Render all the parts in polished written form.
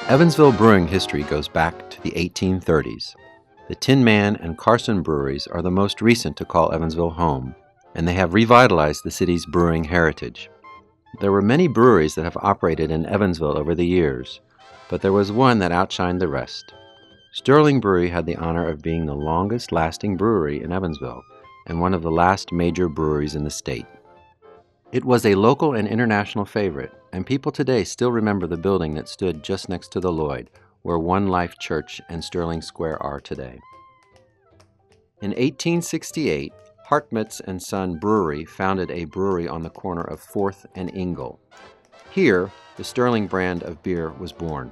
Evansville brewing history goes back to the 1830s. The Tin Man and Carson breweries are the most recent to call Evansville home, and they have revitalized the city's brewing heritage. There were many breweries that have operated in Evansville over the years, but there was one that outshined the rest. Sterling Brewery had the honor of being the longest-lasting brewery in Evansville and one of the last major breweries in the state. It was a local and international favorite, and people today still remember the building that stood just next to the Lloyd, where One Life Church and Sterling Square are today. In 1868, Hartmut's and Son Brewery founded a brewery on the corner of 4th and Ingle. Here, the Sterling brand of beer was born.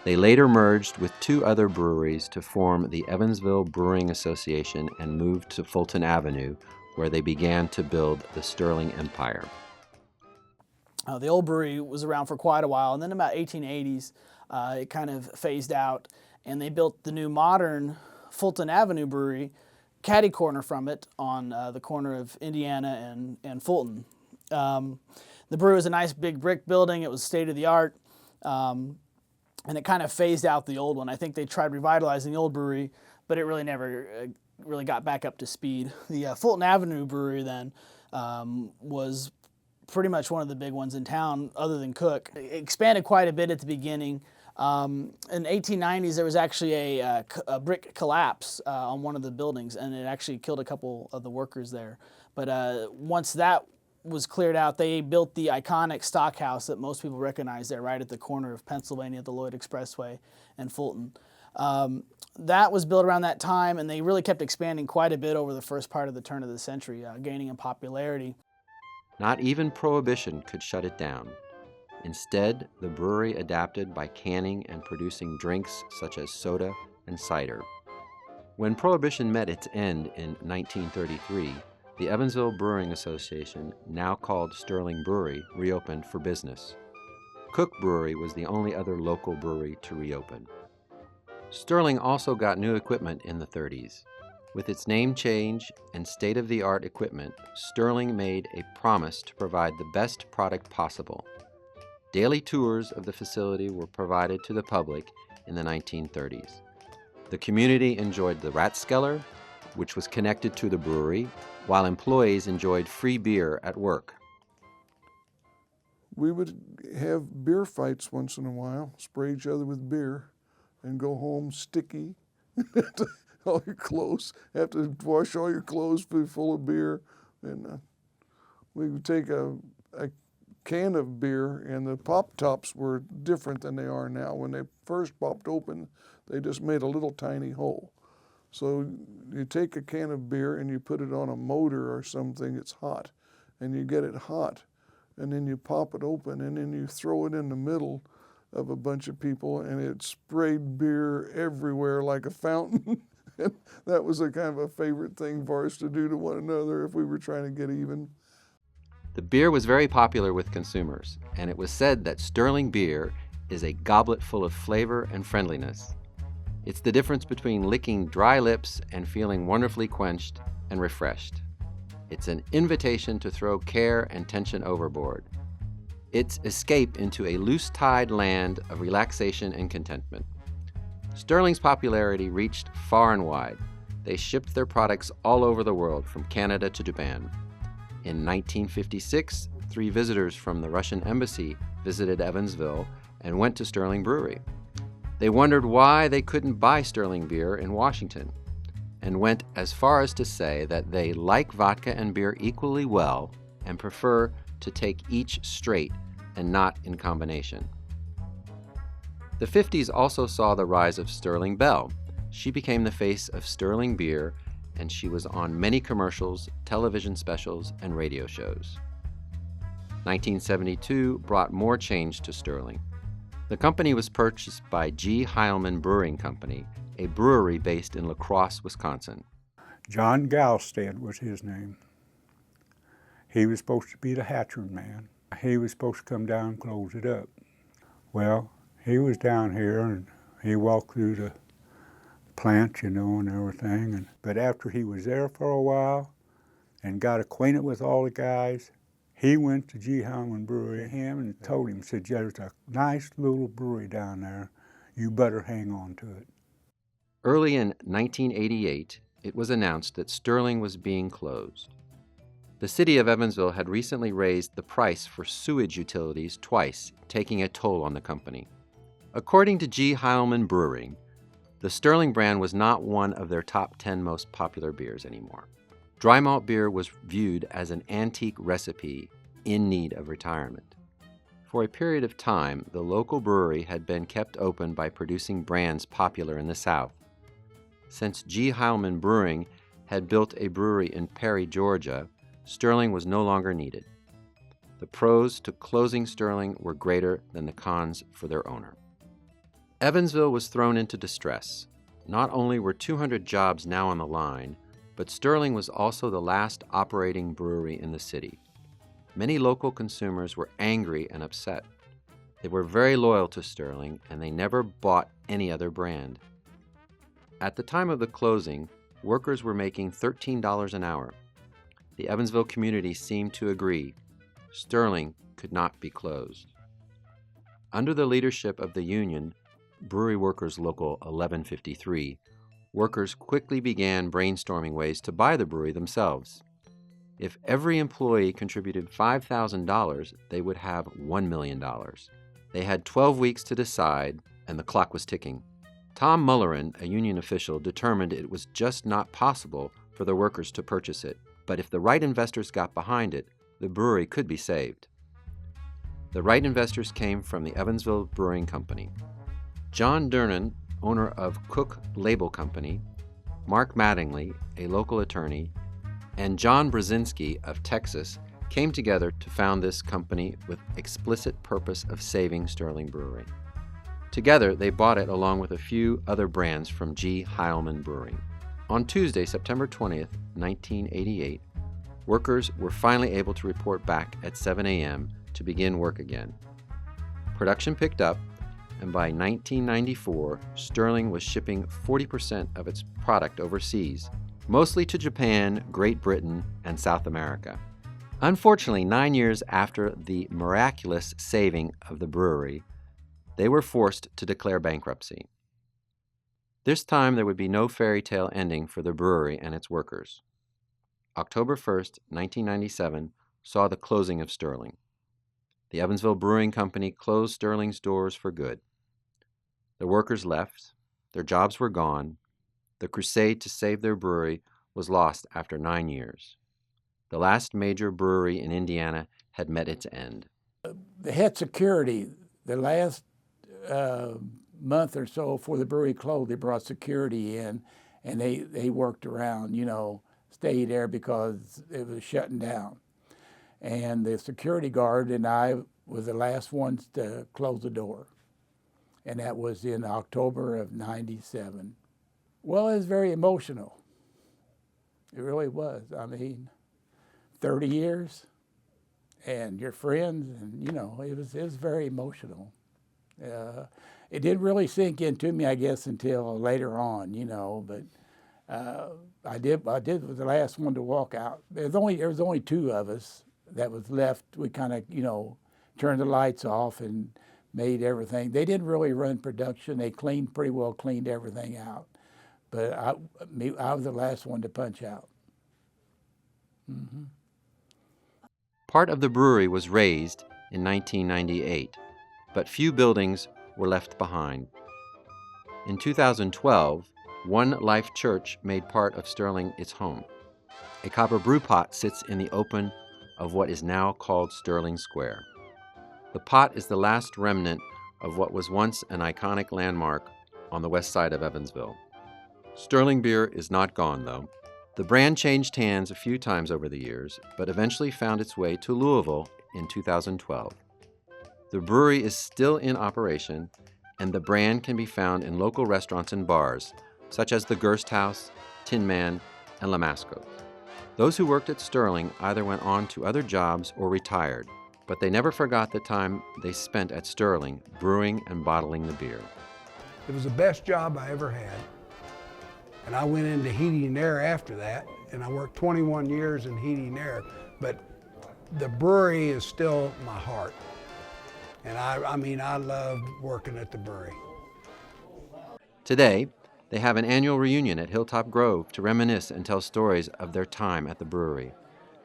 They later merged with two other breweries to form the Evansville Brewing Association and moved to Fulton Avenue, where they began to build the Sterling Empire. The old brewery was around for quite a while, and then about 1880s, it kind of phased out, and they built the new modern Fulton Avenue Brewery, catty corner from it, on the corner of Indiana and Fulton. The brewery was a nice big brick building. It was state-of-the-art, and it kind of phased out the old one. I think they tried revitalizing the old brewery, but it really never really got back up to speed. The Fulton Avenue Brewery then was pretty much one of the big ones in town, other than Cook. It expanded quite a bit at the beginning. In the 1890s, there was actually a brick collapse on one of the buildings, and it actually killed a couple of the workers there. But once that was cleared out, they built the iconic stockhouse that most people recognize there, right at the corner of Pennsylvania, the Lloyd Expressway, and Fulton. That was built around that time, and they really kept expanding quite a bit over the first part of the turn of the century, gaining in popularity. Not even Prohibition could shut it down. Instead, the brewery adapted by canning and producing drinks such as soda and cider. When Prohibition met its end in 1933, the Evansville Brewing Association, now called Sterling Brewery, reopened for business. Cook Brewery was the only other local brewery to reopen. Sterling also got new equipment in the 30s. With its name change and state-of-the-art equipment, Sterling made a promise to provide the best product possible. Daily tours of the facility were provided to the public in the 1930s. The community enjoyed the Ratskeller, which was connected to the brewery, while employees enjoyed free beer at work. We would have beer fights once in a while, spray each other with beer, and go home sticky. All your clothes, have to wash all your clothes full of beer. And we would take a can of beer, and the pop tops were different than they are now. When they first popped open, they just made a little tiny hole. So you take a can of beer and you put it on a motor or something, it's hot, and you get it hot, and then you pop it open, and then you throw it in the middle of a bunch of people, and it sprayed beer everywhere like a fountain. And that was a kind of a favorite thing for us to do to one another if we were trying to get even. The beer was very popular with consumers, and it was said that Sterling beer is a goblet full of flavor and friendliness. It's the difference between licking dry lips and feeling wonderfully quenched and refreshed. It's an invitation to throw care and tension overboard. It's escape into a loose-tide land of relaxation and contentment. Sterling's popularity reached far and wide. They shipped their products all over the world, from Canada to Japan. In 1956, 3 visitors from the Russian embassy visited Evansville and went to Sterling Brewery. They wondered why they couldn't buy Sterling beer in Washington, and went as far as to say that they like vodka and beer equally well and prefer to take each straight and not in combination. The 50s also saw the rise of Sterling Bell. She became the face of Sterling beer, and she was on many commercials, television specials, and radio shows. 1972 brought more change to Sterling. The company was purchased by G. Heilman Brewing Company, a brewery based in La Crosse, Wisconsin. John Galstead was his name. He was supposed to be the hatchery man. He was supposed to come down and close it up. Well, he was down here and he walked through the plant, and everything. But after he was there for a while and got acquainted with all the guys, He went to G. Howman Brewery, him, and told him, said, there's a nice little brewery down there. You better hang on to it. Early in 1988, it was announced that Sterling was being closed. The city of Evansville had recently raised the price for sewage utilities twice, taking a toll on the company. According to G. Heilman Brewing, the Sterling brand was not one of their top 10 most popular beers anymore. Dry malt beer was viewed as an antique recipe in need of retirement. For a period of time, the local brewery had been kept open by producing brands popular in the South. Since G. Heilman Brewing had built a brewery in Perry, Georgia, Sterling was no longer needed. The pros to closing Sterling were greater than the cons for their owner. Evansville was thrown into distress. Not only were 200 jobs now on the line, but Sterling was also the last operating brewery in the city. Many local consumers were angry and upset. They were very loyal to Sterling, and they never bought any other brand. At the time of the closing, workers were making $13 an hour. The Evansville community seemed to agree. Sterling could not be closed. Under the leadership of the union, Brewery Workers Local 1153, workers quickly began brainstorming ways to buy the brewery themselves. If every employee contributed $5,000, they would have $1 million. They had 12 weeks to decide, and the clock was ticking. Tom Mullerin, a union official, determined it was just not possible for the workers to purchase it, but if the right investors got behind it, the brewery could be saved. The right investors came from the Evansville Brewing Company. John Durnan, owner of Cook Label Company, Mark Mattingly, a local attorney, and John Brzezinski of Texas came together to found this company with explicit purpose of saving Sterling Brewery. Together, they bought it along with a few other brands from G. Heilman Brewing. On Tuesday, September 20th, 1988, workers were finally able to report back at 7 a.m. to begin work again. Production picked up, and by 1994, Sterling was shipping 40% of its product overseas, mostly to Japan, Great Britain, and South America. Unfortunately, 9 years after the miraculous saving of the brewery, they were forced to declare bankruptcy. This time, there would be no fairy tale ending for the brewery and its workers. October 1st, 1997, saw the closing of Sterling. The Evansville Brewing Company closed Sterling's doors for good. The workers left, their jobs were gone, the crusade to save their brewery was lost after 9 years. The last major brewery in Indiana had met its end. They had security. The last month or so before the brewery closed, they brought security in, and they worked around, stayed there because it was shutting down. And the security guard and I were the last ones to close the door. And that was in October of '97. Well, it was very emotional. It really was. 30 years and your friends, and it was very emotional. It didn't really sink into me, I guess, until later on, but I was the last one to walk out. There was only two of us that was left. We kind of, turned the lights off and made everything. They didn't really run production. They pretty well cleaned everything out. But I was the last one to punch out. Mm-hmm. Part of the brewery was razed in 1998, but few buildings were left behind. In 2012, One Life Church made part of Sterling its home. A copper brew pot sits in the open of what is now called Sterling Square. The pot is the last remnant of what was once an iconic landmark on the west side of Evansville. Sterling beer is not gone, though. The brand changed hands a few times over the years, but eventually found its way to Louisville in 2012. The brewery is still in operation, and the brand can be found in local restaurants and bars, such as the Gerst House, Tin Man, and Lamasco. Those who worked at Sterling either went on to other jobs or retired, but they never forgot the time they spent at Sterling brewing and bottling the beer. It was the best job I ever had. And I went into heating and air after that, and I worked 21 years in heating and air. But the brewery is still my heart. And I mean, I love working at the brewery. Today, they have an annual reunion at Hilltop Grove to reminisce and tell stories of their time at the brewery.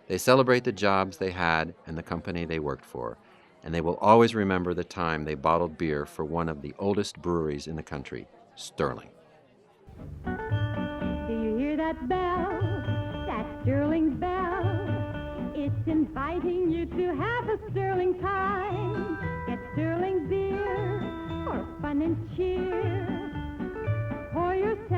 They celebrate the jobs they had and the company they worked for, and they will always remember the time they bottled beer for one of the oldest breweries in the country, Sterling. Do you hear that bell? That Sterling bell. It's inviting you to have a Sterling time. Get Sterling beer for fun and cheer. Pour yourself